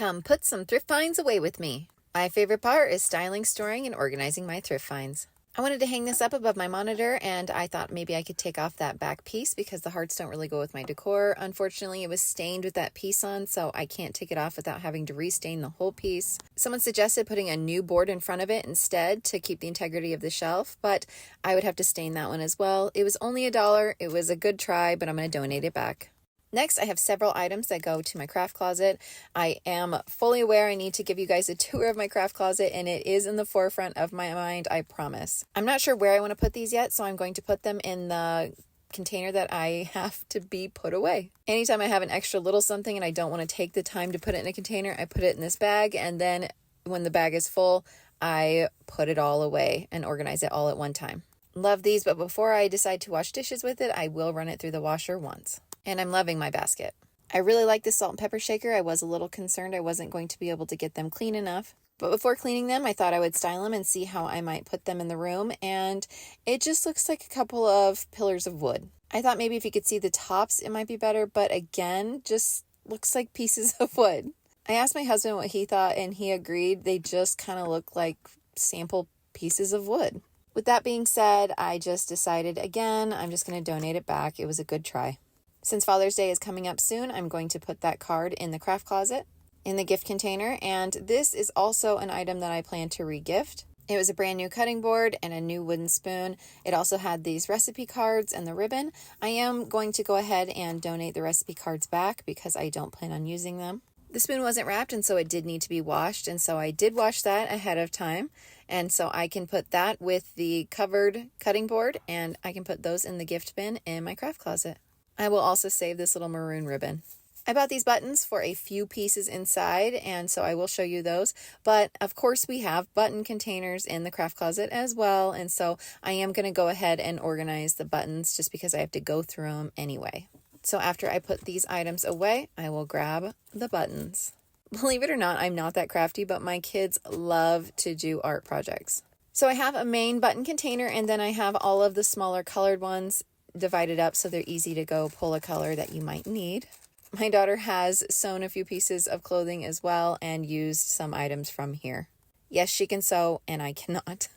Come put some thrift finds away with me. My favorite part is styling, storing, and organizing my thrift finds. I wanted to hang this up above my monitor, and I thought maybe I could take off that back piece because the hearts don't really go with my decor. Unfortunately, it was stained with that piece on, so I can't take it off without having to restain the whole piece. Someone suggested putting a new board in front of it instead to keep the integrity of the shelf, but I would have to stain that one as well. It was only $1. It was a good try, but I'm going to donate it back. Next, I have several items that go to my craft closet. I am fully aware I need to give you guys a tour of my craft closet, and it is in the forefront of my mind, I promise. I'm not sure where I want to put these yet, so I'm going to put them in the container that I have to be put away. Anytime I have an extra little something and I don't want to take the time to put it in a container, I put it in this bag, and then when the bag is full, I put it all away and organize it all at one time. Love these, but before I decide to wash dishes with it, I will run it through the washer once. And I'm loving my basket. I really like the salt and pepper shaker. I was a little concerned I wasn't going to be able to get them clean enough. But before cleaning them, I thought I would style them and see how I might put them in the room. And it just looks like a couple of pillars of wood. I thought maybe if you could see the tops, it might be better. But again, just looks like pieces of wood. I asked my husband what he thought, and he agreed. They just kind of look like sample pieces of wood. With that being said, I just decided, again, I'm just going to donate it back. It was a good try. Since Father's Day is coming up soon, I'm going to put that card in the craft closet, in the gift container, and this is also an item that I plan to regift. It was a brand new cutting board and a new wooden spoon. It also had these recipe cards and the ribbon. I am going to go ahead and donate the recipe cards back because I don't plan on using them. The spoon wasn't wrapped, and so it did need to be washed, and so I did wash that ahead of time, and so I can put that with the covered cutting board, and I can put those in the gift bin in my craft closet. I will also save this little maroon ribbon. I bought these buttons for a few pieces inside, and so I will show you those. But of course, we have button containers in the craft closet as well, and so I am going to go ahead and organize the buttons just because I have to go through them anyway. So after I put these items away, I will grab the buttons. Believe it or not, I'm not that crafty, but my kids love to do art projects. So I have a main button container, and then I have all of the smaller colored ones divided up so they're easy to go pull a color that you might need. My daughter has sewn a few pieces of clothing as well and used some items from here. Yes, she can sew and I cannot.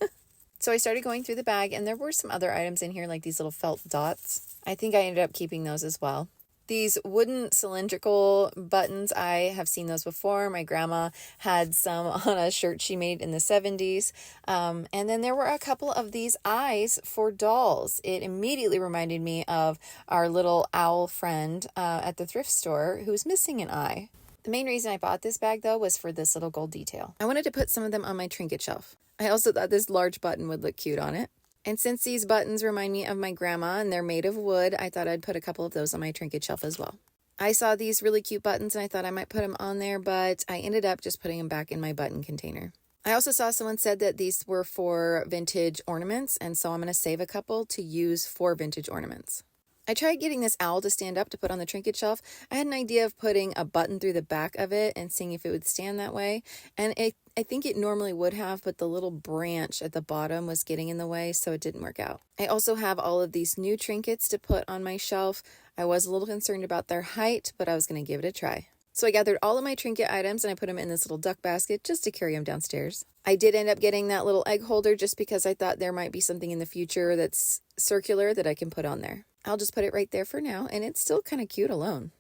So I started going through the bag, and there were some other items in here like these little felt dots. I think I ended up keeping those as well. These wooden cylindrical buttons, I have seen those before. My grandma had some on a shirt she made in the 70s. And then there were a couple of these eyes for dolls. It immediately reminded me of our little owl friend at the thrift store who's missing an eye. The main reason I bought this bag, though, was for this little gold detail. I wanted to put some of them on my trinket shelf. I also thought this large button would look cute on it. And since these buttons remind me of my grandma and they're made of wood, I thought I'd put a couple of those on my trinket shelf as well. I saw these really cute buttons and I thought I might put them on there, but I ended up just putting them back in my button container. I also saw someone said that these were for vintage ornaments, and so I'm going to save a couple to use for vintage ornaments. I tried getting this owl to stand up to put on the trinket shelf. I had an idea of putting a button through the back of it and seeing if it would stand that way. And I think it normally would have, but the little branch at the bottom was getting in the way, so it didn't work out. I also have all of these new trinkets to put on my shelf. I was a little concerned about their height, but I was going to give it a try. So I gathered all of my trinket items and I put them in this little duck basket just to carry them downstairs. I did end up getting that little egg holder just because I thought there might be something in the future that's circular that I can put on there. I'll just put it right there for now, and it's still kind of cute alone.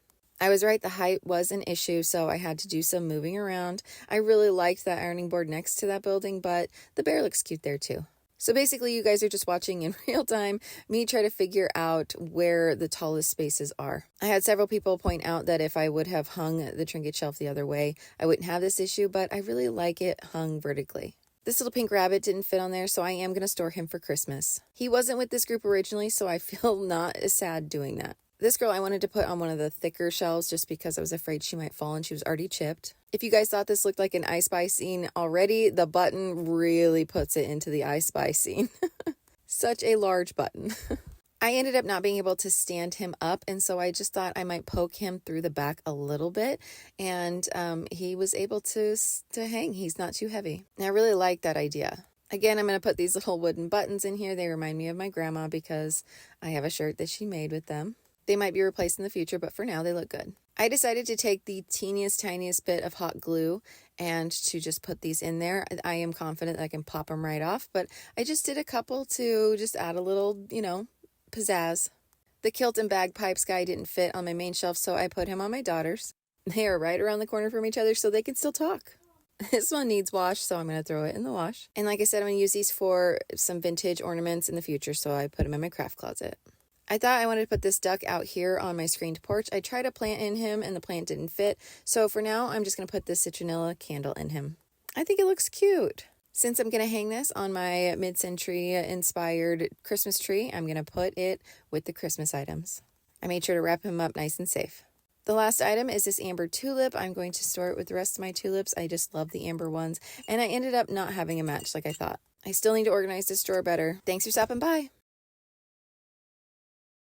I was right, the height was an issue, so I had to do some moving around. I really liked that ironing board next to that building, but the bear looks cute there too. So basically, you guys are just watching in real time me try to figure out where the tallest spaces are. I had several people point out that if I would have hung the trinket shelf the other way, I wouldn't have this issue, but I really like it hung vertically. This little pink rabbit didn't fit on there, so I am going to store him for Christmas. He wasn't with this group originally, so I feel not as sad doing that. This girl I wanted to put on one of the thicker shelves just because I was afraid she might fall and she was already chipped. If you guys thought this looked like an I Spy scene already, the button really puts it into the I Spy scene. Such a large button. I ended up not being able to stand him up, and so I just thought I might poke him through the back a little bit, and he was able to hang. He's not too heavy. And I really like that idea. Again, I'm going to put these little wooden buttons in here. They remind me of my grandma because I have a shirt that she made with them. They might be replaced in the future, but for now they look good. I decided to take the teeniest, tiniest bit of hot glue and to just put these in there. I am confident that I can pop them right off, but I just did a couple to just add a little, pizzazz. The kilt and bagpipes guy didn't fit on my main shelf, so I put him on my daughter's. They are right around the corner from each other, so they can still talk. This one needs wash, so I'm going to throw it in the wash. And like I said, I'm going to use these for some vintage ornaments in the future, so I put them in my craft closet. I thought I wanted to put this duck out here on my screened porch. I tried a plant in him, and the plant didn't fit, so for now, I'm just going to put this citronella candle in him. I think it looks cute. Since I'm going to hang this on my mid-century inspired Christmas tree, I'm going to put it with the Christmas items. I made sure to wrap him up nice and safe. The last item is this amber tulip. I'm going to store it with the rest of my tulips. I just love the amber ones, and I ended up not having a match like I thought. I still need to organize this drawer better. Thanks for stopping by.